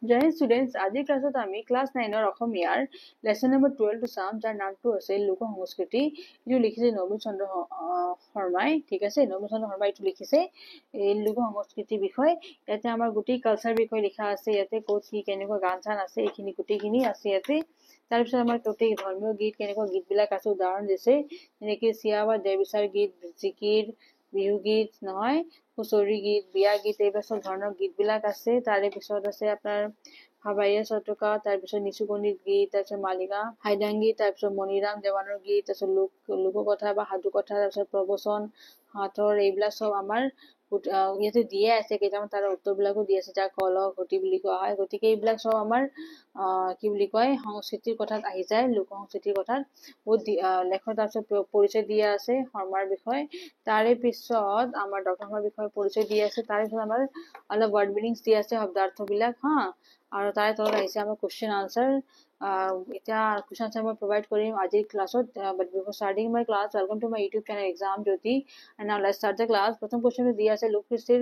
জয় students, আজিৰ ক্লাছত আমি ক্লাছ 9 অসমীয়াৰ লেসন নম্বৰ 12 টো চাম, যাৰ নামটো আছে লোক সংস্কৃতি। এইটো লিখিছে নবীন চন্দ্ৰ শৰ্মাই। ঠিক আছে, নবীন চন্দ্ৰ শৰ্মাই এইটো লিখিছে এই লোক সংস্কৃতিৰ বিষয়। ইয়াতে আমাৰ গোটেই কালচাৰ বিষয় লিখা আছে, ইয়াতে ক'ত কি কেনেকুৱা গান চান আছে এইখিনি গোটেইখিনি আছে ইয়াতে। তাৰপিছত আমাৰ গোটেই ধৰ্মীয় গীত কেনেকুৱা গীতবিলাক আছে উদাহৰণ দিছে, যেনেকে চিয়া বা দেৱবিচাৰ গীত, জিকিৰ, বিহু গীত নহয়, হুঁচৰি গীত, বিয়া গীত, এইবোৰ চব ধৰণৰ গীতবিলাক আছে। তাৰে পিছত আছে আপোনাৰ হাবাইয়া চটকা, তাৰপিছত নিচুকনিৰ গীত, তাৰপিছত মালিকা হাইদাংগী, তাৰপিছত মণিৰাম দেৱানৰ গীত, তাৰপিছত লোককথা বা সাধু কথা, তাৰপিছত প্ৰবচন, সাঁথৰ, এইবিলাক চব আমাৰ ইয়াতে দিয়ে আছে। কেইটামান তাৰ উত্তৰবিলাকো দি আছে, যাক কল ঘটি বুলি কোৱা হয়। গতিকে এইবিলাক চব আমাৰ কি বুলি কয় সংস্কৃতিৰ কথাত আহি যায়, লোক সংস্কৃতিৰ কথাত বহুত লেখত তাৰপিছত পৰিচয় দিয়া আছে শৰ্মাৰ বিষয়। তাৰে পিছত আমাৰ ডক্টৰ শৰ্মাৰ বিষয়ে পৰিচয় দিয়া আছে। তাৰে পিছত আমাৰ অলপ ৱাৰ্ড মিনিংছ দিয়া আছে, শব্দাৰ্থবিলাক হা। আৰু তাৰে তলত আহিছে আমাৰ কুৱেশ্যন আনচাৰ। এতিয়া কুৱেশ্যন আনচাৰ মই প্ৰভাইড কৰিম আজিৰ ক্লাছত। But before starting my class, welcome to my YouTube channel exam Jyoti. And now let's start the class. প্ৰথম কুৱেশ্যনটো দিয়া আছে, লোককৃষ্টিৰ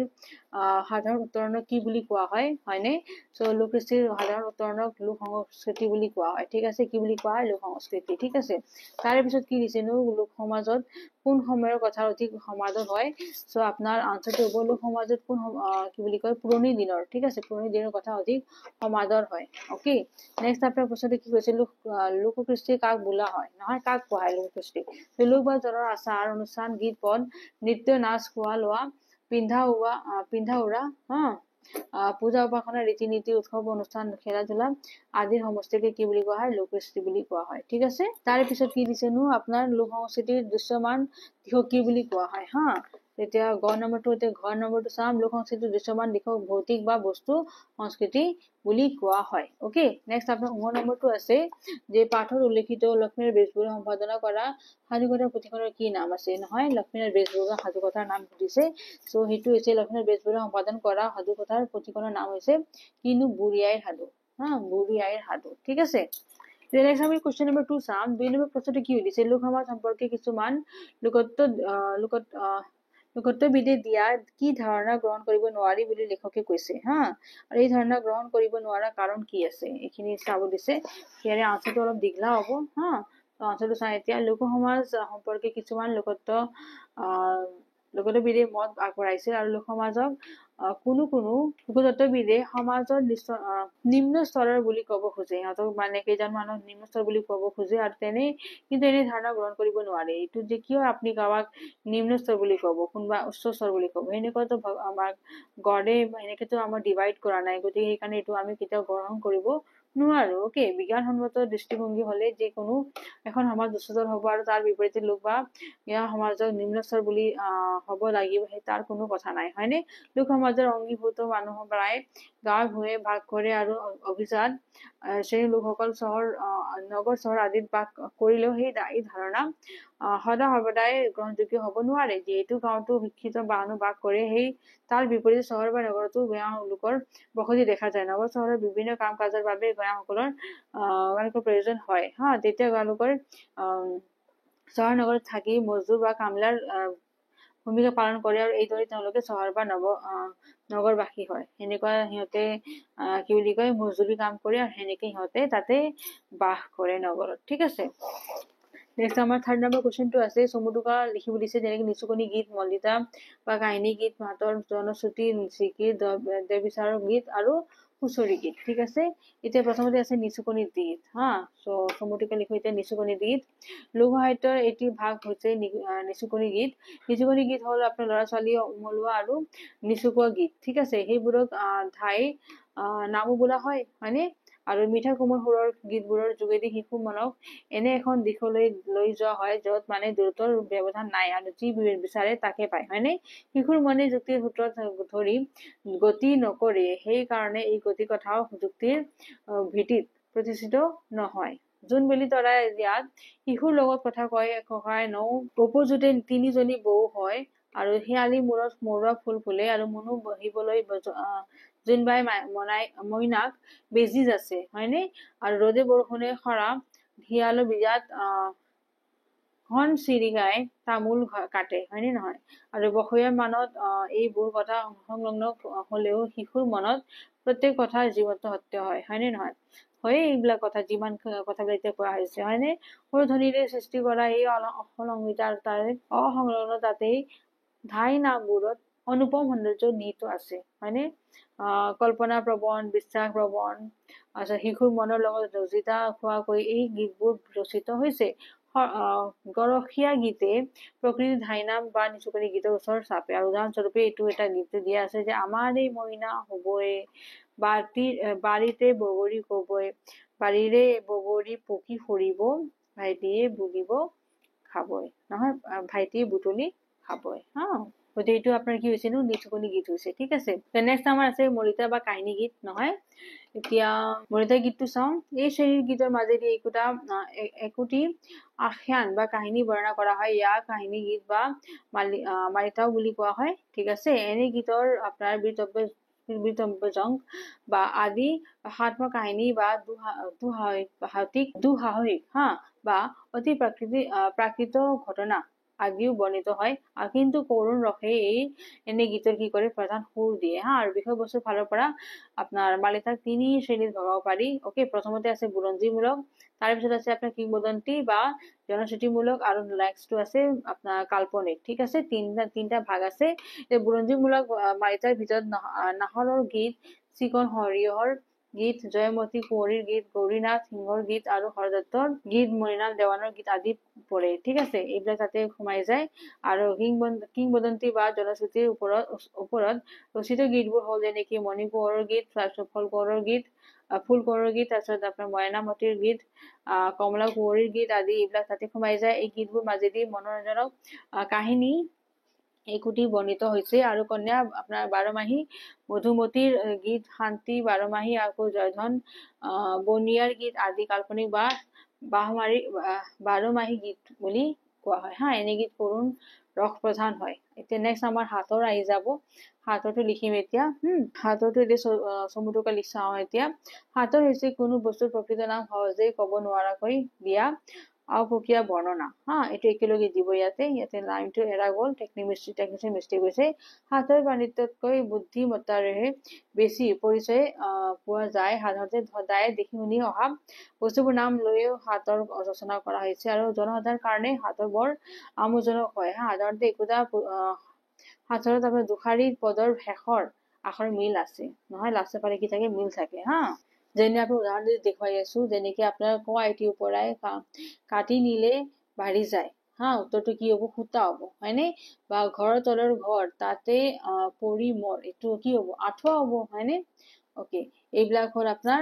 সাধাৰণ উত্তৰণক কি বুলি কোৱা হয়, হয়নে? চ' লোককৃষ্টিৰ সাধাৰণ উত্তৰণক লোক সংস্কৃতি বুলি কোৱা হয়। ঠিক আছে, কি বুলি কোৱা হয়? লোক সংস্কৃতি। ঠিক আছে, তাৰে পিছত কি দিছেনো, লোক সমাজত কোন সময়ৰ কথা অধিক সমাদৰ হয়? চ' আপোনাৰ আনচাৰটো হ'ব লোক সমাজত কোন কি বুলি কয় পুৰণি দিনৰ। ঠিক আছে, পুৰণি দিনৰ কথা অধিক সমাদৰ হয়। অকে, নেক্সট আপোনাৰ প্ৰশ্নটো কি কৈছে, লোককৃষ্টি কাক বোলা হয়, নহয় কাক কোৱা হয় লোককৃষ্টি? লোক বা জনৰ আচাৰ অনুষ্ঠান, গীত পদ, নৃত্য, নাচ, খোৱা লোৱা, পিন্ধা উৰা হা, পূজা উপাসনা, ৰীতি নীতি, উৎসৱ অনুষ্ঠান, খেলা ধূলা আদিৰ সমষ্টিকে কি বুলি কোৱা হয়? লোককৃষ্টি বুলি কোৱা হয়। ঠিক আছে, তাৰে পিছত কি দিছেনো, আপোনাৰ লোক সংস্কৃতিৰ দৃশ্যমান দিশক কি বুলি কোৱা হয় হা। এতিয়া ঘৰ নম্বৰটো চাম, লোক সংস্কৃতিৰ দৃশ্যমান দিশক ভৌতিক বা বস্তু সংস্কৃতি বুলি কোৱা হয়। অকে, নেক্সট আপোনাৰ নম্বৰটো আছে যে পাঠৰ উল্লেখিত লক্ষ্মীৰ বেশভূষা সম্পাদনা কৰা সাধুকথাৰ পুথিখনৰ কি নাম আছে, নহয় লক্ষ্মীৰ বেশভূষা সাধুকথাৰ নাম সুধিছে। চ' সেইটো হৈছে লক্ষ্মীৰ বেশভূষা সম্পাদন কৰা সাধুকথাৰ পুথিখনৰ নাম হৈছে কিনো বুঢ়ী আইৰ সাধু হা, বুঢ়ী আইৰ সাধু। ঠিক আছে, নেক্সট আমি কুৱেশ্যন নম্বৰ 2 চাম। 2 নম্বৰ প্ৰশ্নটো কি সুধিছে, লোক সমাজ সম্পৰ্কে কিছুমান লোকত্ববিদে দিয়া কি ধাৰণা গ্ৰহণ কৰিব নোৱাৰি বুলি লেখকে কৈছে হা। আৰু এই ধাৰণা গ্ৰহণ কৰিব নোৱাৰা কাৰণ কি আছে, এইখিনি চাব দিছে। ইয়াৰে আনচাৰটো অলপ দীঘলা হ'ব হা। আনচাৰটো চাই এতিয়া, লোক সমাজ সম্পৰ্কে কিছুমান লোকত্ববিদে মত আগবঢ়াইছে আৰু লোক সমাজক কোনো লোকতত্ত্ববিদে সমাজৰ নিম্ন স্তৰৰ বুলি ক'ব খোজে। সিহঁতক মানে কেইজন মানুহ নিম্ন স্তৰ বুলি ক'ব খোজে, আৰু কিন্তু এনে ধাৰণা গ্ৰহণ কৰিব নোৱাৰে। এইটো যে কিয় আপুনি কাৰোবাক নিম্ন স্তৰ বুলি ক'ব, কোনোবা উচ্চ স্তৰ বুলি ক'ব, এনেকুৱাতো আমাক গডে এনেকেতো আমাৰ ডিভাইড কৰা নাই। গতিকে সেইকাৰণে এইটো আমি কেতিয়াও গ্ৰহণ কৰিব নোৱাৰো। অকে, বিজ্ঞানসন্মত দৃষ্টিভংগী হলে যে কোনো এখন সমাজ উচ্চতৰ হ'ব আৰু তাৰ বিপৰীতে লোক বা ইয়াৰ সমাজক নিম্ন স্তৰ বুলি হ'ব লাগিব, সেই তাৰ কোনো কথা নাই, হয়নে? লোক সমাজৰ অংগীভূত মানুহ প্ৰায় গাঁৱে ভূঞে ভাগ কৰে আৰু অভিজাত শ্ৰেণীৰ লোকসকল নগৰ চহৰ আদিত বাস কৰিলেও এই ধাৰণা সদায় গ্ৰহণযোগ্য হ'ব নোৱাৰে। যিহেতু গাঁৱতো শিক্ষিত মানুহ বাস কৰে, তাৰ বিপৰীতে চহৰ বা নগৰতো গঞা লোকৰ বসতি দেখা যায়। নগৰ চহৰৰ বিভিন্ন কাম কাজৰ বাবে গঞাসকলৰ প্ৰয়োজন হয় হা। তেতিয়া তেওঁলোকৰ চহৰ নগৰত থাকি মজদুৰ বা কামলাৰ ভূমিকা পালন কৰে, আৰু এইদৰে তেওঁলোকে চহৰ বা নগৰবাসী হয়। সেনেকুৱা সিহঁতে কি বুলি কয় মজদুৰি কাম কৰে, আৰু সেনেকে সিহঁতে তাতে বাস কৰে নগৰত। ঠিক আছে, নেক্সট আমাৰ 3rd নম্বৰ কুৱেশ্যনটো আছে, চমুটোকা লিখিব দিছে, যেনেকে নিচুকনি গীত, মল্লিতা বা কাহিনী গীত, মাতৰ জনশ্ৰুতি, জিকিৰ, দেৱবিচাৰৰ গীত আৰু হুঁচৰি গীত। ঠিক আছে, এতিয়া প্ৰথমতে আছে নিচুকনি গীত হা। চ' চমুটোকা লিখো এতিয়া নিচুকনি গীত। লোক সাহিত্যৰ এটি ভাগ হৈছে নিচুকনি গীত। নিচুকনি গীত হ'ল আপোনাৰ ল'ৰা ছোৱালী উমলোৱা আৰু নিচুকোৱা গীত। ঠিক আছে, সেইবোৰক ঠাইৰ নামো বোলা হয়, হয়নে? আৰু মিঠা কোমল সুৰৰ গীতবোৰৰ যোগেদি শিশু মনক এনে এখন দিশলৈ লৈ যোৱা হয় য'ত মানে দ্ৰুতৰ ব্যৱধান নাই, আৰু যি বিচাৰে তাকে পায়, হয়নে? শিশুৰ মনে যুক্তিৰ সূত্ৰত ধৰি গতি নকৰে, সেইকাৰণে এই গতি কথাও যুক্তিৰ ভিত্তিত প্ৰতিষ্ঠিত নহয়। জোনবেলি তৰাই ইয়াত শিশুৰ লগত কথা কয় নৌ উপজোতে 3জনী বৌ হয়, আৰু শিয়ালি মূৰত মৰুৱা ফুল ফুলে, আৰু মনু বহিবলৈ জোনবাই মইনাক বেজি যাচে, হয়নে? আৰু ৰদে বৰষুণে খৰা শিয়ালৰ বিয়াত ঘন চিৰিকাই তামোল কাটে হয়নে নহয় আৰু বসৰীয়া মানত এইবোৰ কথা সংলগ্ন হলেও শিশুৰ মনত প্ৰত্যেক কথা জীৱন্ত সত্য হয় হয়নে নহয় হয় এইবিলাক কথা যিমান কথাবিলাক এতিয়া কোৱা হৈছে হয়নে সৰু ধ্বনিৰে সৃষ্টি কৰা এই অসলংবিতাৰ তাৰে অসংলগ্ন তাতেই ধাই নামবোৰত অনুপম সৌন্দৰ্য নিহিত আছে হয়নে কল্পনা প্ৰবণ বিশ্বাস প্ৰবণ শিশুৰ মনৰ লগত ৰজিতা খোৱাকৈ এই গীতবোৰ ৰচিত হৈছে গৰখীয়া গীতে প্ৰকৃতিৰ ধাইনাম বা নিচুকনি গীতৰ ওচৰ চাপে আৰু উদাহৰণস্বৰূপে এইটো এটা গীত দিয়া আছে যে আমাৰ এই মইনা হবই বাৰীতে বগৰী কবই বাৰীৰে বগৰী পকি সৰিব ভাইটিয়ে বুলিব খাবই নহয় ভাইটিয়ে বুটলি খাবই হা গতিকে এইটো আপোনাৰ কি হৈছে নিচুকনি গীত হৈছে ঠিক আছে নেক্সট আমাৰ আছে মৰিতা বা কাহিনী গীত নহয় এতিয়া মৰিতা গীতটো চাওঁ এই শ্ৰেণীৰ গীতৰ মাজেদি একোটি আখ্যান বা কাহিনী বৰ্ণনা কৰা হয় ইয়াক কাহিনী গীত বা মালিতাও বুলি কোৱা হয় ঠিক আছে এনে গীতৰ আপোনাৰ বীৰতব্যজং বা আদি সাত্ম কাহিনী বা দুঃসাহসিক হা বা অতি প্ৰাকৃত ঘটনা আদিও বৰ্ণিত হয় কিন্তু কৰুণ ৰসে এই এনে গীতৰ কি কৰে প্ৰধান সুৰ দিয়ে হা আৰু বিষয়বস্তুৰ ফালৰ পৰা আপোনাৰ মালিতাক তিনি শ্ৰেণীত ভগাব পাৰি ওকে প্ৰথমতে আছে বুৰঞ্জীমূলক তাৰপিছত আছে আপোনাৰ কিংবদন্তি বা জনশ্ৰুতিমূলক আৰু নেক্সটটো আছে আপোনাৰ কাল্পনিক ঠিক আছে তিনটা ভাগ আছে এই বুৰঞ্জীমূলক মালিতাৰ ভিতৰত নাহৰৰ গীত চিকন সৰিয়হৰ গীত জয়মতী কুঁৱৰীৰ গীত গৌৰীনাথ সিংহৰ গীত আৰু হৰদত্তৰ গীত মণিলাল দেৱানৰ গীত আদি পৰে ঠিক আছে এইবিলাক তাতে সোমাই যায় আৰু কিংবদন্তি বা জনশ্ৰুতিৰ ওপৰত ৰচিত গীতবোৰ হ'ল যেনেকি মণি কোঁৱৰৰ গীত তাৰপিছত ফুল কোঁৱৰৰ গীত তাৰপিছত আপোনাৰ ময়নামতীৰ গীত কমলা কুঁৱৰীৰ গীত আদি এইবিলাক তাতে সোমাই যায় এই গীতবোৰ মাজেদি মনোৰঞ্জনক কাহিনী একোটি বৰ্ণিত হৈছে আৰু কন্যা আপোনাৰ বাৰমাহী মধুমতীৰ গীত শান্তি বাৰমাহী আকৌ জয়ধন বনিয়াৰ গীত আদি কাল্পনিক বা বাৰমাহী গীত বুলি কোৱা হয় হা এনে গীত কৰুণ ৰস প্ৰধান হয় এতিয়া নেক্সট আমাৰ হাতৰ আহি যাব হাতৰটো লিখিম এতিয়া হাতৰটো এতিয়া চমুটোকে লিখাও এতিয়া হাতৰ হৈছে কোনো বস্তুৰ প্ৰকৃত নাম সহজে ক'ব নোৱাৰাকৈ দিয়া অপ্ৰক্ৰিয়া বৰ্ণনা হা এইটো একেলগে দিব ইয়াতে লাইনটো এৰা গ'ল টেকনিচিয়ান মিষ্টেক হৈছে হাতৰ পাণ্ডিত্যতকৈ বুদ্ধিমত্তাৰেহে বেছি পৰিচয় পোৱা যায় সাধাৰণতে সদায় দেখি শুনি অহা বস্তুবোৰ নাম লৈও হাতৰ ৰচনা কৰা হৈছে আৰু জনসাধাৰণৰ কাৰণে হাতৰ বৰ আমোদজনক হয় হা সাধাৰণতে একোটা হাতৰত আপোনাৰ দুষাৰী পদৰ শেষৰ আখৰ মিল আছে নহয় লাষ্টৰ ফালে কি থাকে মিল থাকে হা যেনে আপুনি উদাহৰণ দি দেখুৱাই আছো যেনেকে আপোনাৰ ক আইটিৰ পৰাই কাটি নিলে বাঢ়ি যায় হা উত্তৰটো কি হ'ব সূতা হ'ব হয়নে বা ঘৰৰ তলৰ ঘৰ তাতে পৰি মৰ এইটো কি হ'ব আঠুৱা হ'ব হয়নে ওকে এইবিলাক হ'ল আপোনাৰ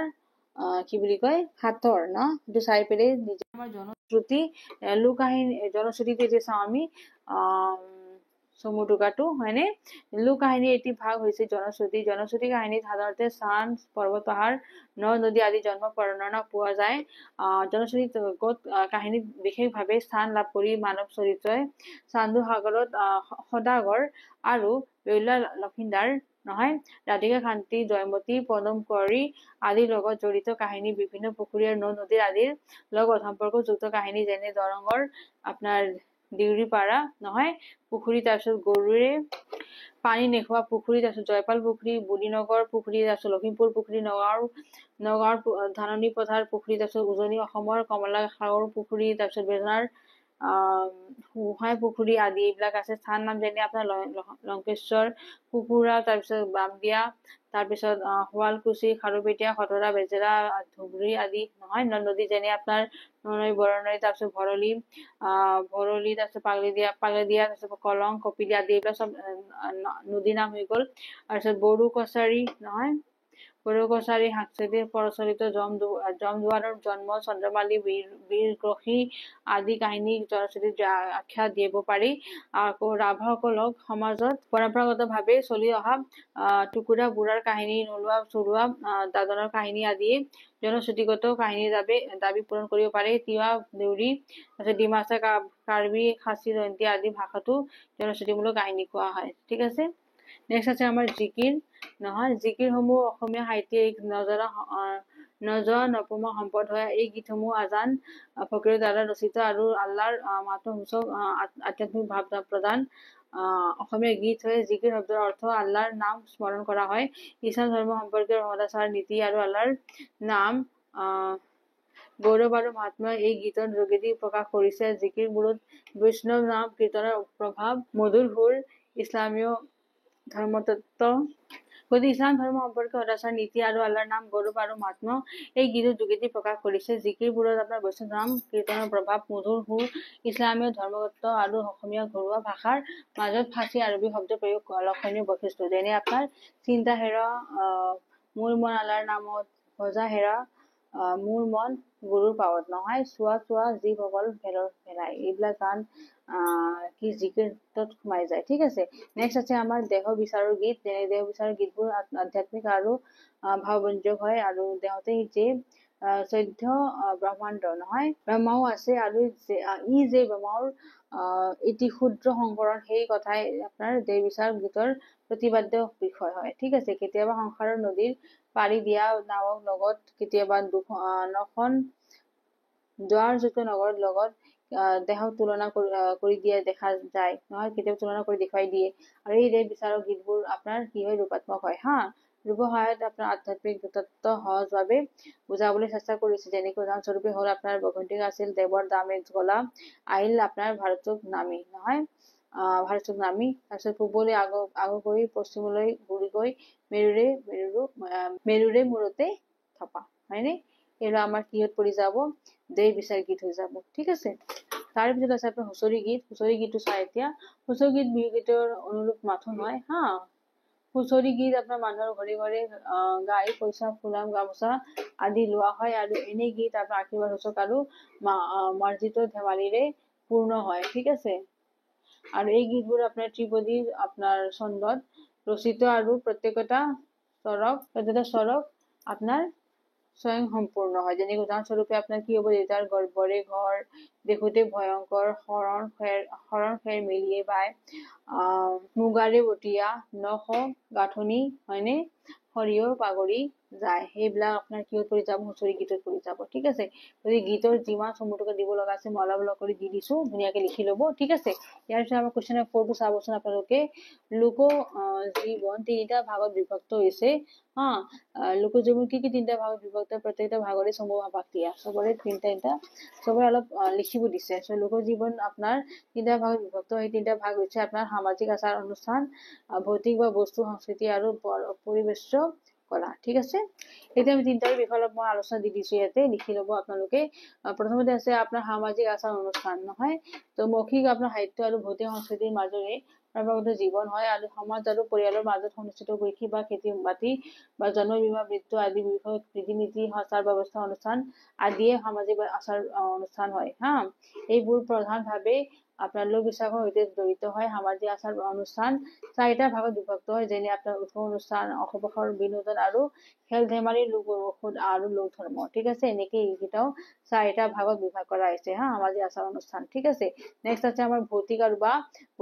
কি বুলি কয় হাতৰ না এইটো চাই পেলাই নিজে আমাৰ জনশ্ৰুতি লোককাহিনী জনশ্ৰুতিতে যে চাওঁ আমি চমুটোকাটো হয়নে লোককাহিনী এটি ভাগ হৈছে জনশ্ৰুতি কাহিনীত সাধাৰণতে স্থান পৰ্বত পাহাৰ নদ নদী আদি জন্ম বৰ্ণনা পোৱা যায় জনশ্ৰুতি কাহিনীত বিশেষভাৱে স্থান লাভ কৰি মানৱ চৰিত্ৰই চান্দু সাগৰত সদাগৰ আৰু বেউলা লক্ষিন্দাৰ নহয় ৰাধিকা শান্তি জয়মতী পদম কুঁৱৰী আদিৰ লগত জড়িত কাহিনী বিভিন্ন পুখুৰী আৰু নদ নদীৰ আদিৰ লগত সম্পৰ্কযুক্ত কাহিনী যেনে দৰঙৰ আপোনাৰ ডিউৰিপাৰা নহয় পুখুৰী তাৰপিছত গৰুৰে পানী নেখোৱা পুখুৰী তাৰপিছত জয়পাল পুখুৰী বুঢ়ীনগৰ পুখুৰী তাৰপিছত লখিমপুৰ পুখুৰী নগাঁৱৰ ধাননি পথাৰ পুখুৰী তাৰপিছত উজনি অসমৰ কমলাসাগৰ পুখুৰী তাৰপিছত বেজনাৰ গোহাঁই পুখুৰী আদি এইবিলাক আছে স্থান নাম যেনে আপোনাৰ লংকেশ্বৰ কুকুৰা তাৰপিছত বামদিয়া তাৰপিছত শুৱালকুছি খাৰুপেটীয়া খতৰা বেজেৰা ধুবুৰী আদি নহয় নদী যেনে আপোনাৰ নৈ বৰণৈ তাৰপিছত ভৰলী তাৰপিছত পাগলেদিয়া তাৰপিছত কলং কপিলি আদি এইবিলাক চব নদী নাম হৈ গ'ল তাৰপিছত বড়ো কছাৰী নহয় বড়ো কছাৰী সাংস্কৃতিক প্ৰচলিত জমদুৱাৰৰ জন্ম চন্দ্ৰমালী বীৰগ্ৰসী আদি কাহিনী জনশ্ৰুতিত আখ্যা দিব পাৰি আকৌ ৰাভাসকলক সমাজত পৰম্পৰাগতভাৱে চলি অহা টুকুৰা বুঢ়াৰ কাহিনী নোলোৱা চৰুৱা দাদনৰ কাহিনী আদিয়ে জনশ্ৰুতিগত কাহিনীৰ দাবী পূৰণ কৰিব পাৰে তিৱা দেউৰী তাৰপিছত ডিমাচা কাৰ্বি খাচী জয়ন্তী আদি ভাষাতো জনশ্ৰুতিমূলক কাহিনী কোৱা হয় ঠিক আছে নেক্সট আছে আমাৰ জিকিৰ নহয় জিকিৰসমূহ অসমীয়া সাহিত্যিক নজনা নজ নপমা সম্পদ হয়। এই গীতসমূহ আজান ফকীৰৰ দ্বাৰা ৰচিত আৰু আল্লাহৰ মাতসূচক আধ্যাত্মিক ভাৱ প্ৰদান অসমীয়া গীত হয়। জিকিৰ শব্দৰ অৰ্থ আল্লাহৰ নাম স্মৰণ কৰা হয়। ইছলাম ধৰ্ম সম্পৰ্কীয় সদাচাৰ নীতি আৰু আল্লাহৰ নাম গৌৰৱ আৰু মহাত্মা এই গীতৰ যোগেদি প্ৰকাশ কৰিছে। জিকিৰবোৰত বৈষ্ণৱ নাম কীৰ্তনৰ প্ৰভাৱ, মধুৰ সুৰ, ইছলামীয় ধৰ্মতত্ত্ব, গতিকে ইছলাম ধৰ্ম সম্পৰ্কে সদাচাৰ নীতি আৰু আল্লাহৰ নাম গৌৰৱ আৰু মহাত্মা এই গীতৰ যোগেদি প্ৰকাশ কৰিছে। জিকিৰবোৰত আপোনাৰ বৈষ্ণৱ নাম কীৰ্তনৰ প্ৰভাৱ, মধুৰ সুৰ, ইছলামীয় ধৰ্মতত্ত্ব আৰু অসমীয়া ঘৰুৱা ভাষাৰ মাজত ফাৰ্চী আৰবী শব্দ প্ৰয়োগ লক্ষণীয় বৈশিষ্ট্য। যেনে আপোনাৰ চিন্তা হেৰা, মোৰ মন আল্লাহৰ নামত, ভজা হেৰা, মোৰ মন গুৰুৰ পাৱত, নহয় চোৱা চোৱা যিসকল ভেলৰ ভেলাই, এইবিলাক গান কি জিকিৰত সোমাই যায়। ঠিক আছে। নেক্সট আছে আমাৰ দেহ বিচাৰৰ গীত। দেহ বিচাৰৰ গীতবোৰ আধ্যাত্মিক আৰু ভাৱব্যঞ্জক হয় আৰু দেহতে যে 14 ব্ৰহ্মাণ্ড, নহয় ব্ৰহ্মাও আছে আৰু ই যে ব্ৰহ্মাৰ এটি ক্ষুদ্ৰ সংকৰণ, সেই কথাই আপোনাৰ দেহ বিচাৰ গীতৰ প্ৰতিবাদ্য বিষয় হয়। ঠিক আছে। কেতিয়াবা সংসাৰৰ নদীৰ পাৰি দিয়া নাৱৰ লগত, কেতিয়াবা 9খন দুৱাৰযুক্ত নগৰৰ লগত দেহক তুলনা কৰি দিয়া দেখা যায়, নহয় কেতিয়াবা তুলনা কৰি দেখুৱাই দিয়ে। আৰু এই দেহ বিচাৰৰ গীতবোৰ আপোনাৰ কি হয়, ৰূপাত্মক হয়। ৰূপৰ সহায়ত আপোনাৰ আধ্যাত্মিক তত্ত্ব সহজভাৱে বুজাবলৈ চেষ্টা কৰিছে। যেনেকৈ উদাহৰণস্বৰূপে হ'ল আপোনাৰ বৈকুণ্ঠিক আছিল দেৱৰ দামে গলা, আহিল আপোনাৰ ভাৰতক নামি, নহয় ভাৰতক নামি, তাৰপিছত পূবলৈ আগকৈ পশ্চিমলৈ ঘূৰিকৈ মেৰুৰে মূৰতে থপা, হয়নে? এইটো আমাৰ কিহত পৰি যাব, দেহ বিচাৰ গীত হৈ যাব। ঠিক আছে। তাৰ পিছত আছে আপোনাৰ হুঁচৰি গীত। হুঁচৰি গীতটো চাই এতিয়া। হুঁচৰি গীত বিহু গীতৰ অনুৰূপ মাথো নহয়। হুঁচৰি গীত আপোনাৰ মানুহৰ ঘৰে ঘৰে গাই পইচা, ফুলাম, গামোচা আদি লোৱা হয় আৰু এনে গীত আপোনাৰ আশীৰ্বাদ সূচক আৰু মাৰ্জিত ধেমালিৰে পূৰ্ণ হয়। ঠিক আছে। আৰু এই গীতবোৰ আপোনাৰ ত্ৰিপদী আপোনাৰ ছন্দত ৰচিত আৰু প্ৰত্যেকটা স্বৰক আপোনাৰ স্বয়ং সম্পূৰ্ণ হয়। যেনেকৈ উদাহৰণস্বৰূপে আপোনাৰ কি হ'ব, দেউতাৰ গৰ্ভৰে ঘৰ দেখোতে ভয়ংকৰ, শৰণ খেৰ মেলিয়ে বাই, মুগাৰে বটিয়া, নখ গাঁথনি, হয়নে, সৰিয়হ পাগৰি যায়, সেইবিলাক আপোনাৰ কিহত পৰি যাব, হুঁচৰি গীতত পৰি যাব। ঠিক আছে। গতিকে গীতৰ যিমান চমুটোকে দিব লগা আছে মই অলপ অলপ কৰি দি দিছো, ধুনীয়াকে লিখি ল'ব। ঠিক আছে। ইয়াৰ পিছত আমাৰ কুৱেশ্যন 4টো চাবচোন আপোনালোকে। লোক জীৱন 3টা ভাগত বিভক্ত হৈছে। লোক জীৱন কি তিনিটা ভাগত বিভক্ত, প্ৰত্যেকটা ভাগৰে চমু ভাগ দিয়া, চবৰে চবৰে অলপ লিখিব দিছে। লোক জীৱন আপোনাৰ 3টা ভাগত বিভক্ত। সেই 3টা ভাগ হৈছে আপোনাৰ সামাজিক আচাৰ অনুষ্ঠান, ভৌতিক বা বস্তু সংস্কৃতি আৰু পৰিবেশ কলা। ঠিক আছে। এতিয়া আমি 3টাৰ বিষয়ে অলপ মই আলোচনা দি দিছো, ইয়াতে লিখি ল'ব আপোনালোকে। প্ৰথমতে আছে আপোনাৰ সামাজিক আচাৰ অনুষ্ঠান, নহয় তো মৌখিক আপোনাৰ সাহিত্য আৰু ভৌতিক সংস্কৃতিৰ মাজেৰে পৰম্পৰাগত জীৱন হয় আৰু সমাজ আৰু পৰিয়ালৰ মাজত অনুষ্ঠিত কৃষি বা খেতি বাতি বা জন্ম বীমা মৃত্যু আদি বিষয়ত ৰীতি নীতি আচাৰ ব্যৱস্থা অনুষ্ঠান আদিয়ে সামাজিক আচাৰ অনুষ্ঠান হয়। এইবোৰ প্ৰধানভাৱে আপোনাৰ লোক বিশ্বাসৰ সৈতে জড়িত হয়। সামাজিক আচাৰ অনুষ্ঠান 4টা ভাগত বিভক্ত হয়। যেনে আপোনাৰ উৎসৱ অনুষ্ঠান, অৱসৰ বিনোদন আৰু খেল ধেমালি, লোক ঔষধ আৰু লোক ধৰ্ম। ঠিক আছে। এনেকে এইকেইটাও 4টা ভাগত বিভাগ কৰা হৈছে সামাজিক আচাৰ অনুষ্ঠান। ঠিক আছে। নেক্সট আছে আমাৰ ভৌতিক আৰু বা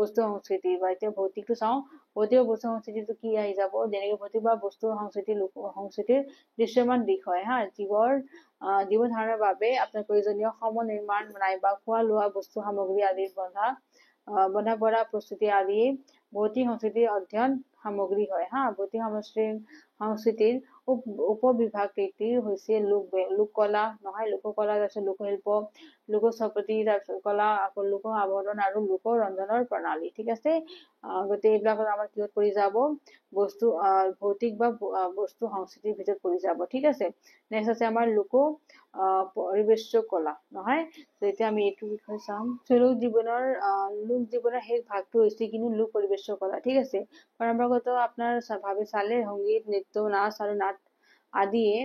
বস্তু সংস্কৃতি। বা এতিয়া ভৌতিকটো চাওঁ। ভৌতিক আৰু বস্তু সংস্কৃতিটো কি আহি যাব, যেনেকে ভৌতিক বা বস্তু সংস্কৃতি লোক সংস্কৃতিৰ দৃশ্যমান দিশ হয়। জীৱ ধাৰণৰ বাবে আপোনাৰ প্ৰয়োজনীয় সম নিৰ্মাণ নাইবা খোৱা লোৱা বস্তু সামগ্ৰী আদিৰ বন্ধা পৰা প্ৰস্তুতি আদি ভৌতিক সংস্কৃতিৰ অধ্যয়ন সামগ্ৰী হয়। ভৌতিক সংস্কৃতিৰ উপবিভাগ কেইটি হৈছে লোককলা, নহয় লোককলা, তাৰপিছত লোকশিল্প, লোকসংস্কৃতি, তাৰপিছত কলা, আকৌ লোক আৱৰণ আৰু লোক ৰন্ধনৰ প্ৰণালী। ঠিক আছে। গতিকে এইবিলাকত আমাৰ কিহত পৰি যাব, ভৌতিক বা বস্তু সংস্কৃতিৰ ভিতৰত পৰি যাব। ঠিক আছে। নেক্সট আছে আমাৰ লোক পৰিবেশ কলা, নহয়। এতিয়া আমি এইটো বিষয়ে চাম। লোক জীৱনৰ শেষ ভাগটো হৈছে কিন্তু লোক পৰিবেশ কলা। ঠিক আছে। পৰম্পৰাগত আপোনাৰ ভাৱে চালে সংগীত, নৃত্য, নাচ আৰু নাট আদিয়ে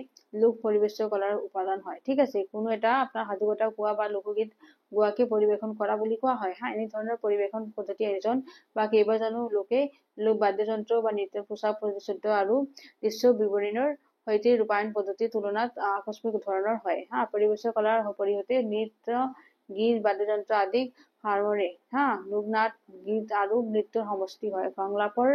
লোক পৰিবেশ কলাৰ উপাদান হয়। ঠিক আছে। কোনো এটা আপোনাৰ সাধু কথা কোৱা বা লোকগীত গোৱাকে পৰিবেশন কৰা বুলি কোৱা হয়। এনে ধৰণৰ পৰিবেশন পদ্ধতি এজন বা কেইবাজনো লোকে লোক বাদ্যযন্ত্ৰ বা নৃত্য, পোচাক পৰিচ্ছদ আৰু দৃশ্য বিৱৰণৰ সৈতে ৰূপায়ণ পদ্ধতিৰ তুলনাত আকস্মিক ধৰণৰ হয়। পৰিবেশ কলাৰ পৰিসতে নৃত্য, গীত, বাদ্যযন্ত্ৰ আদি সামৰে। লোকনাট, গীত আৰু নৃত্যৰ সমষ্টি হয়। সংলাপৰ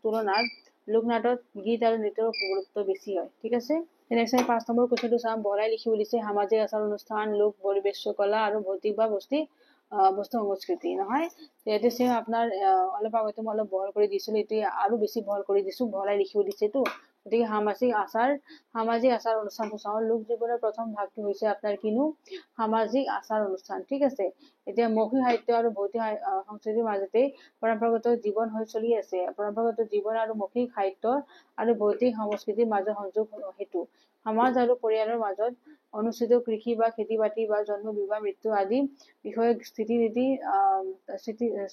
তুলনাত লোকনাটত গীত আৰু নৃত্যৰ গুৰুত্ব বেছি হয় ঠিক আছে নেক্সট আমি 5 নম্বৰ কুৱেশ্যনটো চাম বহলাই লিখিব দিছে সামাজিক আচাৰ অনুষ্ঠান লোক পৰিবেশ কলা আৰু ভৌতিক বা বস্তু সংস্কৃতি নহয় ইয়াতে সেম আপোনাৰ অলপ আগতে মই অলপ বহল কৰি দিছিলো এটো আৰু বেছি বহল কৰি দিছো বহলাই লিখিব দিছে তো গতিকে সামাজিক আচাৰ অনুষ্ঠানটো চাওঁ লোক জীৱনৰ প্ৰথম ভাগটো হৈছে আপোনাৰ কিনো সামাজিক আচাৰ অনুষ্ঠান ঠিক আছে এতিয়া মৌখিক সাহিত্য আৰু ভৌতিক সংস্কৃতিৰ মাজতে পৰম্পৰাগত জীৱন হৈ চলি আছে পৰম্পৰাগত জীৱন আৰু মৌখিক সাহিত্য আৰু ভৌতিক সংস্কৃতিৰ মাজত সংযোগ হেতু সমাজ আৰু পৰিয়ালৰ মাজত অনুষ্ঠিত কৃষি বা খেতি বাতি বা জন্ম বিবাহ মৃত্যু আদি বিষয়ক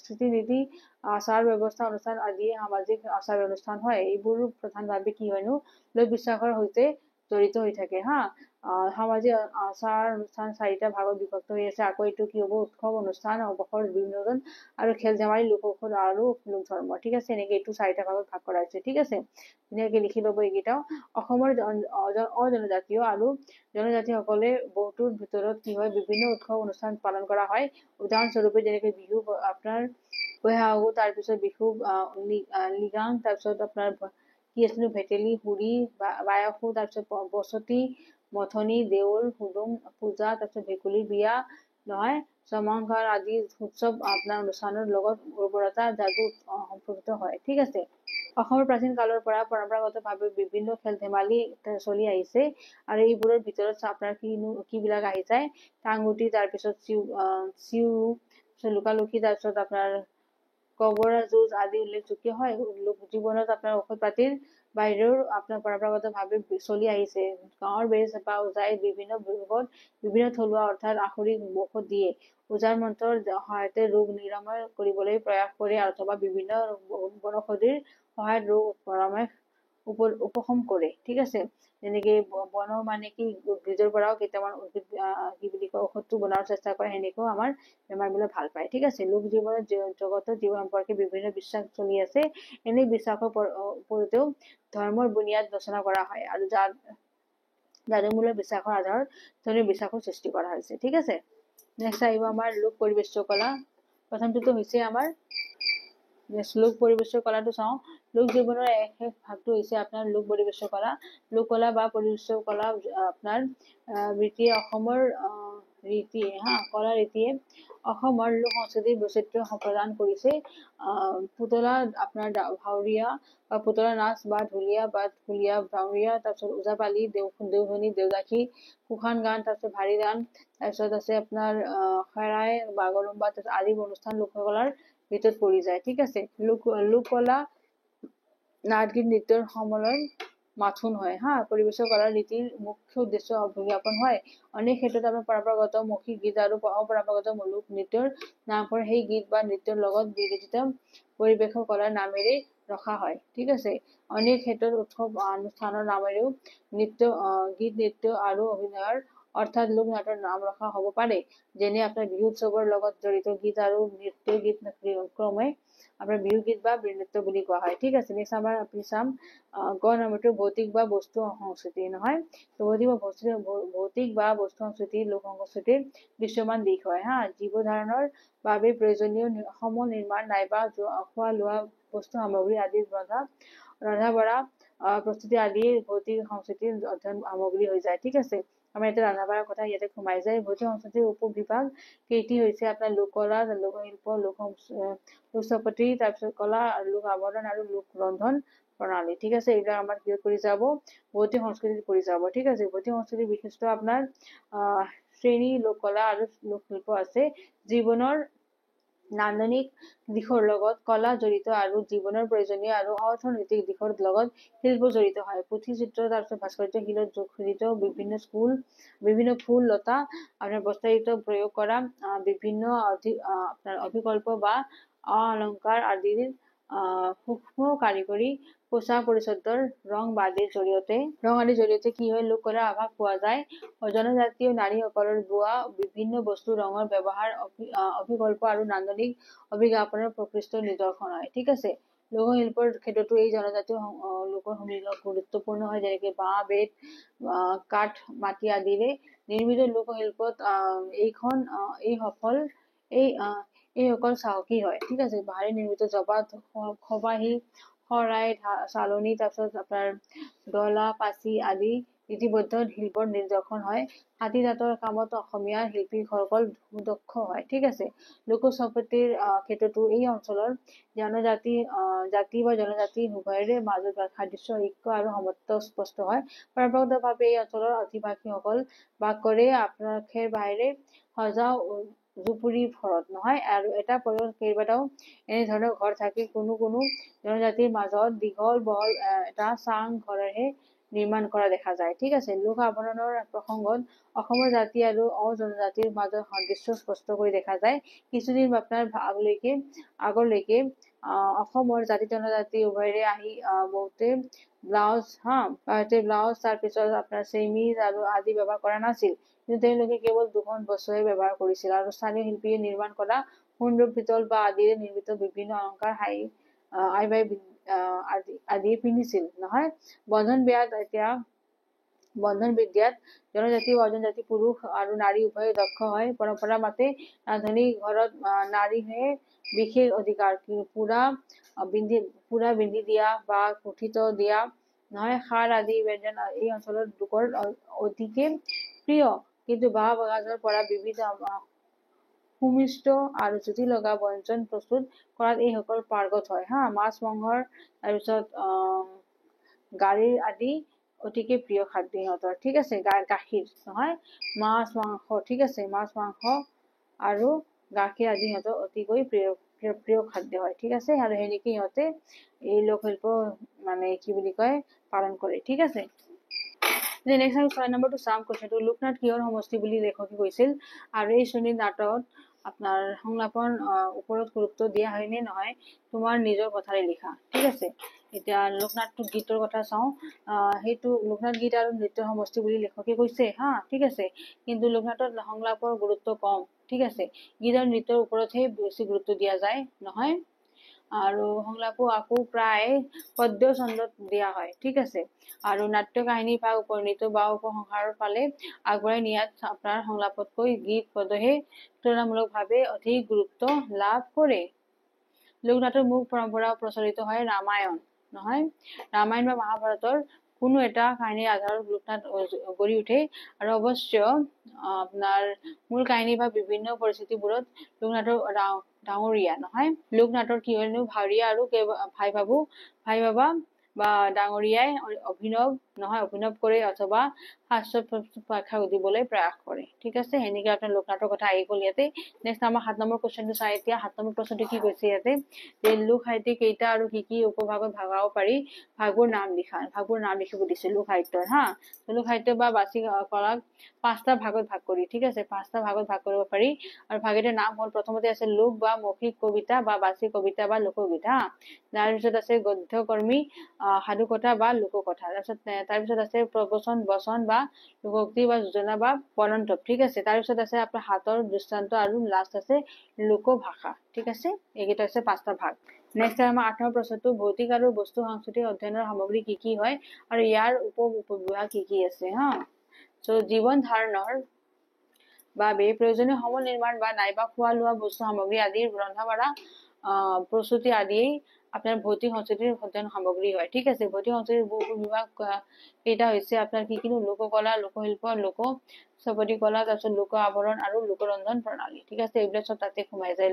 স্থিতিনীতি আচাৰ ব্যৱস্থা অনুষ্ঠান আদি সামাজিক আচাৰ অনুষ্ঠান হয় এইবোৰ প্ৰধানভাৱে কি হয়নো লোক বিশ্বাসৰ সৈতে জড়িত হৈ থাকে হা সামাজিক আচাৰ অনুষ্ঠান 4টা ভাগত বিভক্ত হৈ আছে আকৌ এইটো কি হ'ব উৎসৱ অনুষ্ঠান অৱসৰ বিনোদন আৰু খেল ধেমালি লোকসকল আৰু লোক ধৰ্ম ঠিক আছে এনেকৈ এইটো 4টা ভাগত ভাগ কৰা হৈছে ঠিক আছে ধুনীয়াকৈ লিখি ল'ব এইকেইটাও অসমৰ অজনজাতীয় আৰু জনজাতিসকলে বহুতৰ ভিতৰত কি হয় বিভিন্ন উৎসৱ অনুষ্ঠান পালন কৰা হয় উদাহৰণস্বৰূপে যেনেকৈ বিহু আপোনাৰ বৈহাগু তাৰপিছত বিহু লিগাং তাৰপিছত আপোনাৰ কি আছিল ভেটেলি হুৰি বায়সু তাৰপিছত বসতি মথনি দেউল হুদুম পূজা তাৰপিছত ভেকুলী বিয়া নহয় চমংকাৰ আদি উৎসৱ আপোনাৰ অনুষ্ঠানৰ লগত উৰ্বৰতা যাদু সম্পৰ্কিত হয় ঠিক আছে অসমৰ প্ৰাচীন কালৰ পৰা পৰম্পৰাগতভাৱে বিভিন্ন খেল ধেমালি চলি আহিছে আৰু এইবোৰৰ ভিতৰত আপোনাৰ কি বিলাক আহি যায় টাংগুটি তাৰপিছত চিউ লুকালুকি তাৰপিছত আপোনাৰ কবৰা যুঁজ আদি উল্লেখযোগ্য হয় লোক জীৱনত আপোনাৰ ঔষধ পাতিৰ বাহিৰেও আপোনাৰ পৰম্পৰাগতভাৱে চলি আহিছে গাঁৱৰ বেজ বা ওজাই বিভিন্ন ৰোগত বিভিন্ন থলুৱা অৰ্থাৎ আসুৰিক ঔষধ দিয়ে ওজাৰ মন্ত্ৰৰ সহায়তে ৰোগ নিৰাময় কৰিবলৈ প্ৰয়াস কৰে অথবা বিভিন্ন বনৌষধিৰ সহায়ত ৰোগ উপশম কৰে ঠিক আছে যেনেকে বন মানে কি উদ্ভিদৰ পৰাও কেইটামান উদ্ভিদ কি বুলি কয় ঔষধটো বনোৱাৰ চেষ্টা কৰে সেনেকেও আমাৰ বেমাৰবিলাক ভাল পায় ঠিক আছে লোক জীৱনত জগতৰ জীৱ সম্পৰ্কে বিভিন্ন বিশ্বাস চলি আছে এনে বিশ্বাসৰ ওপৰতেও ধৰ্মৰ বুনিয়াদ ৰচনা কৰা হয় আৰু যাদুমূলক বিশ্বাসৰ আধাৰত ধৰ্মীয় বিশ্বাসৰ সৃষ্টি কৰা হৈছে ঠিক আছে নেক্সট আহিব আমাৰ লোক পৰিবেশ কলা প্ৰথমটো হৈছে আমাৰ লোক পৰিবেশ কলাটো চাওঁ লোক জীৱনৰ এক ভাগটো হৈছে আপোনাৰ লোক পৰিবেশ কলা লোক কলা বা পৰিবেশ কলা আপোনাৰ ৰীতিয়ে অসমৰ ৰীতিয়ে কলা ৰীতিয়ে অসমৰ লোক সংস্কৃতিৰ বৈচিত্ৰ্য প্ৰদান কৰিছে পুতলা আপোনাৰ ভাৱৰীয়া বা পুতলা নাচ বা ঢুলীয়া ভাৱৰীয়া তাৰপিছত ওজাপালি দেওধনী দেউদাসী কুশান গান তাৰপিছত ভাৰী গান তাৰপিছত আছে আপোনাৰ খেৰাই বাগৰুম্বা তাৰপিছত আদি অনুষ্ঠান লোককলাৰ ভিতৰত পৰি যায় ঠিক আছে লোককলা নাট গীত নৃত্যৰ সমন্বয় মাথোন হয় পৰিবেশ কলাৰ নীতিৰ মুখ্য উদ্দেশ্য অভিজ্ঞাপন হয় অনেক ক্ষেত্ৰত আমাৰ পৰম্পৰাগত মৌখিক গীত আৰু অপৰম্পৰাগত লোক নৃত্যৰ নাম কৰে সেই গীত বা নৃত্যৰ লগত বিবেচিত পৰিবেশ কলাৰ নামেৰে ৰখা হয় ঠিক আছে অনেক ক্ষেত্ৰত উৎসৱ অনুষ্ঠানৰ নামেৰেও গীত নৃত্য আৰু অভিনয়ৰ অৰ্থাৎ লোক নাটৰ নাম ৰখা হ'ব পাৰে যেনে আপোনাৰ বিহু উৎসৱৰ লগত জড়িত গীত আৰু নৃত্য গীত ক্ৰমে আপোনাৰ বিহু গীত বা নৃত্য বুলি কোৱা হয় ঠিক আছে নেক্সট আমাৰ আপুনি চাম গ নম্বৰটো ভৌতিক বা বস্তু সংস্কৃতি নহয় ভৌতিক বা বস্তু সংস্কৃতি লোক সংস্কৃতিৰ দৃশ্যমান দিশ হয় জীৱ ধাৰণৰ বাবে প্ৰয়োজনীয় সম নিৰ্মাণ নাইবা খোৱা লোৱা বস্তু সামগ্ৰী আদি ৰন্ধা বঢ়া প্ৰস্তুতি আদি ভৌতিক সংস্কৃতিৰ অধ্যয়ন সামগ্ৰী হৈ যায় ঠিক আছে আমাৰ এতিয়া ৰন্ধা বঢ়াৰ কথা ইয়াতে সোমাই যায় ভৌতিক সংস্কৃতিৰ উপবিভাগ কেইটি হৈছে আপোনাৰ লোককলা লোকশিল্প লোকস্থাপত্য তাৰপিছত কলা লোক আৱৰণ আৰু লোক ৰন্ধন প্ৰণালী ঠিক আছে এইবিলাক আমাৰ কি কৰি যাব ভৌতিক সংস্কৃতিত পৰি যাব ঠিক আছে ভৌতিক সংস্কৃতিৰ বিশিষ্ট আপোনাৰ শ্ৰেণী লোককলা আৰু লোকশিল্প আছে জীৱনৰ নান্দনিক দিশৰ লগত কলা জড়িত আৰু জীৱনৰ প্ৰয়োজনীয় আৰু অৰ্থনৈতিক দিশৰ লগত শিল্প জড়িত হয় পুথি চিত্ৰ তাৰপিছত ভাস্কৰ্য শিলত খোদিত বিভিন্ন ফুল লতা আপোনাৰ বস্তায়িত প্ৰয়োগ কৰা বিভিন্ন আপোনাৰ অভিকল্প বা অলংকাৰ আদিৰ সূক্ষ্ম কাৰিকৰী পোচাক পৰিচ্ছদৰ ৰং আদিৰ জৰিয়তে কি হয় লোককলাৰ আভাস পোৱা যায় জনজাতীয় নাৰীসকলৰ বোৱা বিভিন্ন বস্তু ৰঙৰ ব্যৱহাৰ অভিকল্প আৰু নান্দনিক অভিজ্ঞাপনৰ প্ৰকৃষ্ট নিদৰ্শন হয় ঠিক আছে লোকশিল্পৰ ক্ষেত্ৰতো এই জনজাতীয় লোকৰ সমিলন গুৰুত্বপূৰ্ণ হয় যেনেকে বাঁহ বেত কাঠ মাটি আদিৰে নিৰ্মিত লোকশিল্পত এই সকল সাহসী হয় ঠিক আছে বাঁহেৰে নিৰ্মিত জবা খবাহি শৰাই চালনী তাৰপিছত আপোনাৰ ডলা পাচি আদি ৰীতিবদ্ধ শিল্পৰ নিদৰ্শন হয়। হাতী দাঁতৰ কামত অসমীয়া শিল্পীসকল দক্ষ হয়। ঠিক আছে, লোক সম্পত্তিৰ ক্ষেত্ৰতো এই অঞ্চলৰ জাতি বা জনজাতি উভয়ৰে মাজত সাদৃশ্য ঐক্য আৰু সমত্ব স্পষ্ট হয়। পৰম্পৰাগতভাৱে এই অঞ্চলৰ অধিবাসীসকল বাস কৰে আপোনাৰ খেৰ বাহিৰে সজা জুপুৰি ঘৰত নহয়, আৰু এটা পৰিয়ালত কেইবাটাও এনেধৰণৰ ঘৰ থাকে। কোনো জনজাতিৰ মাজত দীঘল বহল এটা চাং ঘৰেৰে নিৰ্মাণ কৰা দেখা যায়। ঠিক আছে, লোক আভৰণৰ প্ৰসংগত অসমৰ জাতি আৰু অজনজাতিৰ মাজত সাদৃশ্য স্পষ্ট কৰি দেখা যায়। কিছুদিন আপোনাৰ আগলৈকে অসমৰ জাতি জনজাতি উভয়ৰে আহি বহুতে ব্লাউজ তাৰপিছত আপোনাৰ চেমিজ আৰু আদি ব্যৱহাৰ কৰা নাছিল, কিন্তু তেওঁলোকে কেৱল দুখন বস্ত্ৰহে ব্যৱহাৰ কৰিছিল। আৰু স্থানীয় শিল্পীয়ে নিৰ্মাণ কৰা সুন্দৰ পিতল বা আদিৰে নিৰ্মিত বিভিন্ন অলংকাৰ আদিয়ে পিন্ধিছিল নহয়। বন্ধন বিদ্যাত জনজাতি ও অজনজাতি পুৰুষ আৰু নাৰী উভয়ে দক্ষ হয়। পৰম্পৰা মতে ৰান্ধনী ঘৰত নাৰীহে বিশেষ অধিকাৰ, পুৰা বিন্ধি দিয়া বা কুঠিত দিয়া নহয়। খাৰ আদি ব্যঞ্জন এই অঞ্চলৰ লোকৰ অধিকে প্ৰিয়, কিন্তু বাঁহ গাজৰ পৰা বিবিধ সুমিষ্ট আৰু জুতি লগা ব্যঞ্জন প্ৰস্তুত কৰাত এইসকল পাৰ্গত হয়। মাছ মাংসৰ তাৰপিছত গাড়ীৰ আদি অতিকে প্ৰিয় খাদ্য সিহঁতৰ। ঠিক আছে, গাখীৰ নহয়, মাছ মাংস, ঠিক আছে, মাছ মাংস আৰু গাখীৰ আদি সিহঁতৰ অতিকৈ প্ৰিয় খাদ্য হয়। ঠিক আছে, আৰু সেনেকে সিহঁতে এই লোকশিল্প মানে কি বুলি কয় পালন কৰে। ঠিক আছে, নেক্সট আমি 6 নম্বৰটো চাম। কোৱেশ্চনটো লোকনাট কিহৰ সমষ্টি বুলি লেখকে কৈছিল, আৰু এই শ্ৰেণীৰ নাটত আপোনাৰ সংলাপন ওপৰত গুৰুত্ব দিয়া হয় নে নহয় তোমাৰ নিজৰ কথাৰে লিখা। ঠিক আছে, এতিয়া লোকনাটটো গীতৰ কথা চাওঁ। সেইটো লোকনাট গীত আৰু নৃত্যৰ সমষ্টি বুলি লেখকে কৈছে ঠিক আছে, কিন্তু লোকনাটত সংলাপৰ গুৰুত্ব কম। ঠিক আছে, গীত আৰু নৃত্যৰ ওপৰতহে বেছি গুৰুত্ব দিয়া যায় নহয়, আৰু সংলাপো আকৌ প্ৰায় পদ্য ছন্দত দিয়া হয়। ঠিক আছে, আৰু নাট্য কাহিনী বা উপনীত বা উপসংহাৰৰ ফালে আগবঢ়াই নিয়াত আপোনাৰ সংলাপতকৈ গীত পদহে তুলনামূলকভাৱে অধিক গুৰুত্ব লাভ কৰে। লোকনাটৰ মূল পৰম্পৰা প্ৰচলিত হয় ৰামায়ণ নহয়, ৰামায়ণ বা মহাভাৰতৰ কোনো এটা কাহিনীৰ আধাৰত লোকনাট গঢ়ি উঠে, আৰু অৱশ্য আপোনাৰ মূল কাহিনী বা বিভিন্ন পৰিস্থিতিবোৰত লোকনাটৰ ডাঙৰীয়া নহয়। লোকনাটৰ কি হয়নো ভাৱৰীয়া আৰু ভাই বাবা বা ডাঙৰীয়াই অভিনৱ কৰে অথবা হাস্য ব্যাখ্যা দিবলৈ প্ৰয়াস কৰে। ঠিক আছে, সেনেকে আপোনাৰ লোকনাটৰ কথা আহি গ'ল ইয়াতে। নেক্সট আমাৰ 7 নম্বৰ কুৱেশ্চনটো চাই। এতিয়া 7 নম্বৰ প্ৰশ্নটো কি কৈছে ইয়াতে, যে লোক সাহিত্য কেইটা আৰু কি কি উপভাগত ভগাব পাৰি, ভাগবোৰ নাম লিখিব দিছে লোক সাহিত্যৰ লোক সাহিত্য বা বাচিক কলাক 5টা ভাগত ভাগ কৰি। ঠিক আছে, 5টা ভাগত ভাগ কৰিব পাৰি, আৰু ভাগকেইটাৰ নাম হ'ল, প্ৰথমতে আছে লোক বা মৌখিক কবিতা বা বাচিক কবিতা বা লোকগীত তাৰপিছত আছে গদ্যকৰ্মী সাধুকথা বা লোককথা, তাৰপিছত আছে প্ৰবচন বচন বা লোকোক্তি বা যোজনা বা বৰ্ণন্তৱ। ঠিক আছে, তাৰপিছত আছে আপোনাৰ হাতৰ দৃষ্টান্ত, আৰু লাষ্ট আছে লোকভাষা। ঠিক আছে, এইকেইটা আছে 5টা ভাগ। নেক্সট আমাৰ 8 নম্বৰ প্ৰশ্নটো, ভৌতিক আৰু বস্তু সাংস্কৃতিক অধ্যয়নৰ সামগ্ৰী কি কি হয়, আৰু ইয়াৰ উপবিভাগ কি কি আছে জীৱন ধাৰণৰ বাবে প্ৰয়োজনীয় সমল নিৰ্মাণ বা নাইবা খোৱা লোৱা বস্তু সামগ্ৰী আদিৰ ৰন্ধা বঢ়া প্ৰস্তুতি আদিয়েই আপোনাৰ ভৌতিক সংস্কৃতিৰ অধ্যয়ন সামগ্ৰী হয়। ঠিক আছে, ভৌতিক সংস্কৃতিৰ উপবিভাগ কেইটা হৈছে আপোনাৰ কি লোককলা, লোকশিল্প, লোক স্থপতি কলা, তাৰপিছত লোক আৱৰণ আৰু লোকৰন্ধন প্ৰণালী। ঠিক আছে, এইবিলাক চব তাতে সোমাই যায়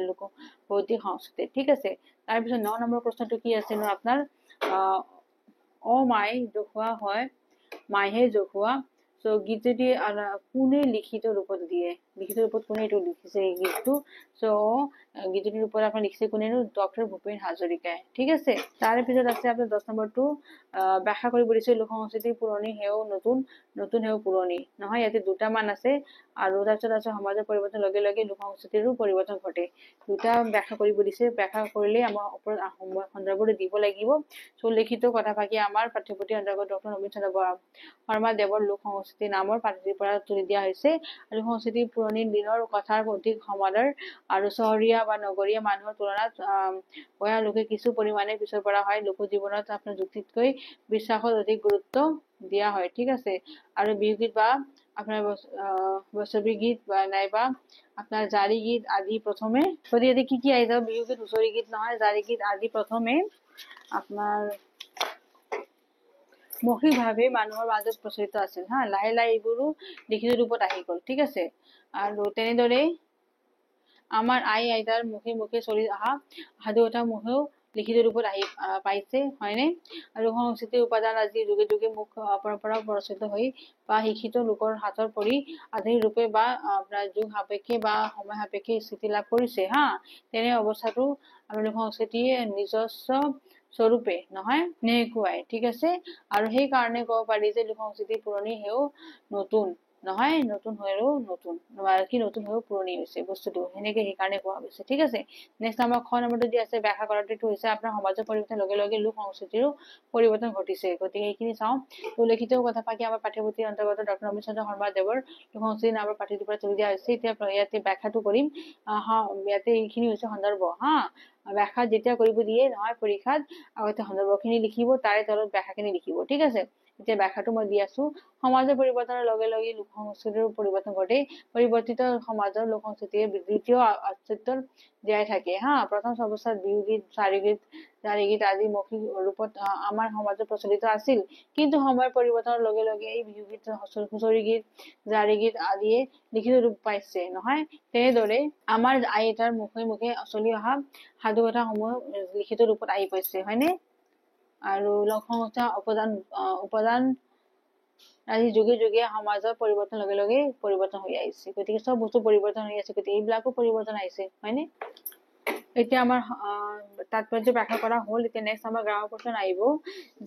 ভৌতিক সংস্কৃতি। ঠিক আছে, তাৰপিছত 9 নম্বৰ প্ৰশ্নটো কি আছে আপোনাৰ মাই জোখোৱা হয়, মাইহে জোখোৱা। গীতটি কোনে লিখিত ৰূপত দিয়ে, লিখিত ৰূপত কোনে এইটো লিখিছে এই গীতটো। গীতটিৰ ওপৰত আপোনাৰ লিখিছে কোনেনো, ডক্টৰ ভূপেন হাজৰিকাই। ঠিক আছে, তাৰে পিছত আছে আপোনাৰ 10 নম্বৰটো ব্যাখ্যা কৰিব দিছে লোক সংস্কৃতিৰ পুৰণি হেও নতুন, নতুন হেও পুৰণি নহয়। ইয়াতে 2টা মান আছে, আৰু তাৰপিছত আছে সমাজৰ পৰিৱৰ্তনৰ লগে লগে লোক সংস্কৃতিৰো পৰিৱৰ্তন ঘটে। 2টা ব্যাখ্যা কৰিব দিছে, ব্যাখ্যা কৰিলে আমাৰ ওপৰত সন্দৰ্ভটো দিব লাগিব। লিখিত কথাফাকি আমাৰ পাঠ্যপুথিৰ অন্তৰ্গত ডক্টৰ নবীন চন্দ্ৰ শৰ্মা দেৱৰ লোক সংস্কৃতি নামৰ পাঠটিৰ পৰা তুলি দিয়া হৈছে। আৰু সংস্কৃতি পুৰণি দিনৰ কথাৰ অধিক সমাদৰ, আৰু চহৰীয়া বা নগৰীয়া মানুহৰ তুলনাত গঞা লোকে কিছু পৰিমাণে পিছৰ পৰা হয়। লোক জীৱনত আপোনাৰ যুক্তিতকৈ বিশ্বাসত অধিক গুৰুত্ব দিয়া হয়। ঠিক আছে, আৰু বিহুগীত বা আপোনাৰ বৈষ্ণৱী গীত বা নাইবা আপোনাৰ জাৰি গীত আদি প্ৰথমে, ইয়াতে কি কি আহি যাব, বিহুগীত হুঁচৰি গীত নহয়, জাৰি গীত আদি প্ৰথমে আপোনাৰ মৌখিকভাৱে মানুহৰ মাজত প্ৰচলিত আছিল হা লাহে লাহে এইবোৰো লিখিত ৰূপত আহি গ'ল ঠিক আছে আৰু তেনেদৰে আমাৰ আই আইতাৰ মুখে মুখে চলি অহা সাধুকথাসমূহেও লিখিত ৰূপত আহি পাইছে হয়নে আৰু সংস্কৃতিৰ উপাদান আজি যুগে যুগে মুখ পৰম্পৰা প্ৰচলিত হৈ বা শিক্ষিত লোকৰ হাতৰ পৰি আধুনিক ৰূপে বা আপোনাৰ যুগ সাপেক্ষে বা সময় সাপেক্ষে স্থিতি লাভ কৰিছে হা তেনে অৱস্থাটো আমাৰ সংস্কৃতিয়ে নিজস্ব স্বৰূপে নহয় নেকুৱাই ঠিক আছে আৰু সেই কাৰণে ক'ব পাৰি যে লোকসংস্কৃতি পুৰণি হেও নতুন নহয় নতুন হৈও নতুন কি নতুন হৈও পুৰণি হৈছে বস্তুটো সেনেকে সেইকাৰণে কোৱা হৈছে ঠিক আছে নেক্সট আমাৰ খ নম্বৰটো যি আছে ব্যাখ্যা কৰাটো হৈছে আপোনাৰ সমাজৰ পৰিৱৰ্তন লগে লগে লোক সংস্কৃতিৰো পৰিৱৰ্তন ঘটিছে গতিকে এইখিনি চাওঁ উল্লেখিত কথা পাকি আমাৰ পাঠ্যপুথিৰ অন্তৰ্গত ডক্টৰ নবীন চন্দ্ৰ শৰ্মা দেৱৰ লোক সংস্কৃতি নামৰ পাঠ্যটোৰ পৰা তুলি দিয়া হৈছে এতিয়া ইয়াতে ব্যাখ্যাটো কৰিম ইয়াতে এইখিনি হৈছে সন্দৰ্ভ হা ব্যাখ্যা যেতিয়া কৰিব দিয়ে নহয় পৰীক্ষাত আগতে সন্দৰ্ভখিনি লিখিব তাৰে তলত ব্যাখ্যাখিনি লিখিব ঠিক আছে এতিয়া ব্যাখ্যাটো মই দি আছো সমাজৰ পৰিৱৰ্তনৰ লগে লগে লোক সংস্কৃতিৰ পৰিৱৰ্তন ঘটে পৰিৱৰ্তিত সমাজৰ লোক সংস্কৃতিয়ে দ্বিতীয় অস্তিত্বৰ জীয়াই থাকে হা প্ৰথম অৱস্থাত বিহুগীত চাৰিগীত আদি মৌখিক ৰূপত আমাৰ সমাজত প্ৰচলিত আছিল কিন্তু সময়ৰ পৰিৱৰ্তনৰ লগে লগে এই বিহুগীত হুঁচৰি গীত জাৰি গীত আদিয়ে লিখিত ৰূপ পাইছে নহয় তেনেদৰে আমাৰ আইতাৰ মুখে মুখে চলি অহা সাধুকথাসমূহ লিখিত ৰূপত আহি পাইছে হয়নে আৰু লোক সংস্থা উপাদান আজি যুগে যুগে সমাজৰ পৰিৱৰ্তন লগে লগে পৰিৱৰ্তন হৈ আহিছে গতিকে চব বস্তু পৰিৱৰ্তন হৈ আছে গতিকে এইবিলাকো পৰিৱৰ্তন আহিছে হয়নে এতিয়া আমাৰ তাৎপৰ্য ব্যাখ্যা কৰা হ'ল এতিয়া নেক্সট আমাৰ গ্ৰামাৰ প্ৰশ্ন আহিব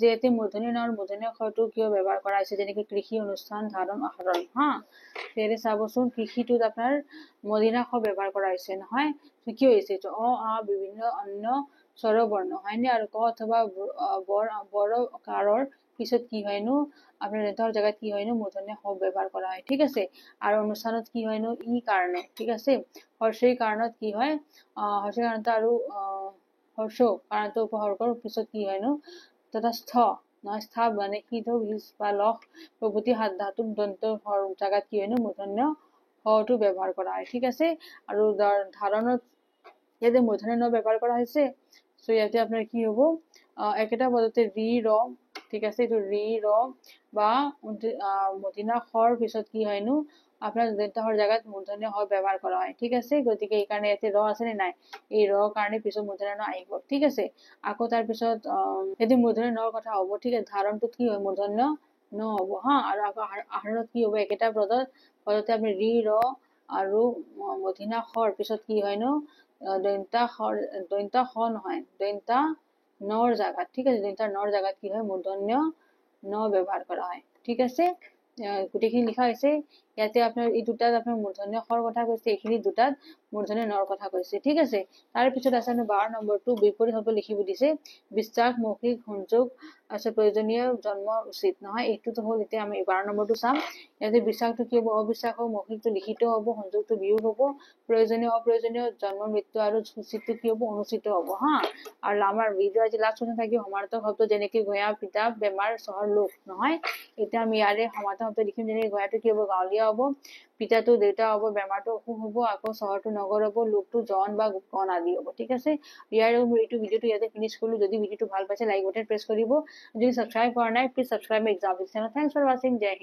যে এতে মূৰ্ধন্য ণ আৰু মূৰ্ধন্য ষটো কিয় ব্যৱহাৰ কৰা হৈছে যেনেকৈ কৃষি অনুষ্ঠান ধাৰণ আহৰণ হা তেনে চাবচোন কৃষিটোত আপোনাৰ মূৰ্ধন্য ষ ব্যৱহাৰ কৰা হৈছে নহয় কি হৈছে অ আ বিভিন্ন অন্য স্বৰবৰ্ণ হয়নে আৰু ক অথবা বৰ কাৰৰ পিছত কি হয়নো আপোনাৰ নেতাৰ জায়গাত কি হয়নো মূৰ্ধন্য ষ ব্যৱহাৰ কৰা হয় ঠিক আছে আৰু অনুষ্ঠানত কি হয়নো ই কাৰণে ঠিক আছে হৰ্ষেৰ কাৰণত কি হয় হৰ্ষেৰ কাৰণত আৰু হৰ্ষ কাৰণত উপসৰ্গৰ পিছত কি হয়নো তথা স্থ মানে কি বা লখ প্ৰভূতি ধাতুক দন্ত জাগাত কি হয়নো মূৰ্ধন্য ষটো ব্যৱহাৰ কৰা হয় ঠিক আছে আৰু ধাৰণত ইয়াতে মূৰ্ধন্য ণ ব্যৱহাৰ কৰা হৈছে সো ইয়াতে আপোনাৰ কি হ'ব একেটা পদতে ৰি ৰ ঠিক আছে এইটো ৰি ৰ বা মূৰ্ধন্য ষৰ পিছত কি হয়নো আপোনাৰ দন্ত্যৰ জায়গাত মূৰ্ধন্য ষ ব্যৱহাৰ কৰা হয় ঠিক আছে গতিকে এই কাৰণে ইয়াতে ৰ আছে নে নাই এই ৰ কাৰণে পিছত মূৰ্ধন্য ণ আহিব ঠিক আছে আকৌ তাৰ পিছত যদি মূৰ্ধন্য ণৰ কথা হ'ব ঠিক আছে ধাৰণটোত কি হয় মূৰ্ধন্য ণ হ'ব হা আৰু আকৌ আহৰণত কি হ'ব একেটা পদতে আপুনি ৰি ৰ আৰু মূৰ্ধন্য ষৰ পিছত কি হয়নো দন্ত্য ষ নহয় দন্ত্য নৰ জাগাত ঠিক আছে দন্ত্য নৰ জাগাত কি হয় মূৰ্ধন্য ন ব্যৱহাৰ কৰা হয় ঠিক আছে গোটেইখিনি লিখা হৈছে ইয়াতে আপোনাৰ এই দুটাত আপোনাৰ মূৰ্ধন্য ষৰ কথা কৈছে এইখিনি দুটাত মূৰ্ধন্য নৰ কথা কৈছে ঠিক আছে তাৰ পিছত আছে আপোনাৰ 12 নম্বৰটো বিপৰীত শব্দ লিখিব দিছে বিশ্বাস মৌখিক সংযোগ আছে প্ৰয়োজনীয় জন্ম উচিত নহয় এইটোতো হ'ল এতিয়া আমি 12 নম্বৰটো চাম ইয়াতে বিশ্বাসটো কি হ'ব অবিশ্বাস হ'ব মৌখিকটো লিখিত হ'ব সংযোগটো বিয়োগ হ'ব প্ৰয়োজনীয় অপ্ৰয়োজনীয় জন্ম মৃত্যু আৰু উচিতটো কি হ'ব অনুচিত হ'ব হা আৰু আমাৰ ভিডিও আজি লাষ্ট কোৱেশ্চন থাকিব সমাৰ্থক শব্দ যেনেকৈ গঞা পিতা বেমাৰ চহৰ লোক নহয় এতিয়া আমি ইয়াৰে সমাৰ্থক শব্দ লিখিম যেনেকৈ গঞাটো কি হ'ব গাঁৱলীয়া হ'ব পিতাটো দেউতা হ'ব বেমাৰটো অসুখ হ'ব আকৌ চহৰটো নগৰ হ'ব লোকটো জন বা গণ আদি হ'ব ঠিক আছে ইয়াৰে এইটো ভিডিওটো ইয়াতে ফিনিশ কৰিলো যদি ভিডিওটো ভাল পাইছে লাইক বাটন প্ৰেছ কৰিব যদি সাবস্ক্ৰাইব কৰা নাই please subscribe my example channel thanks for watching জয় হিন্দ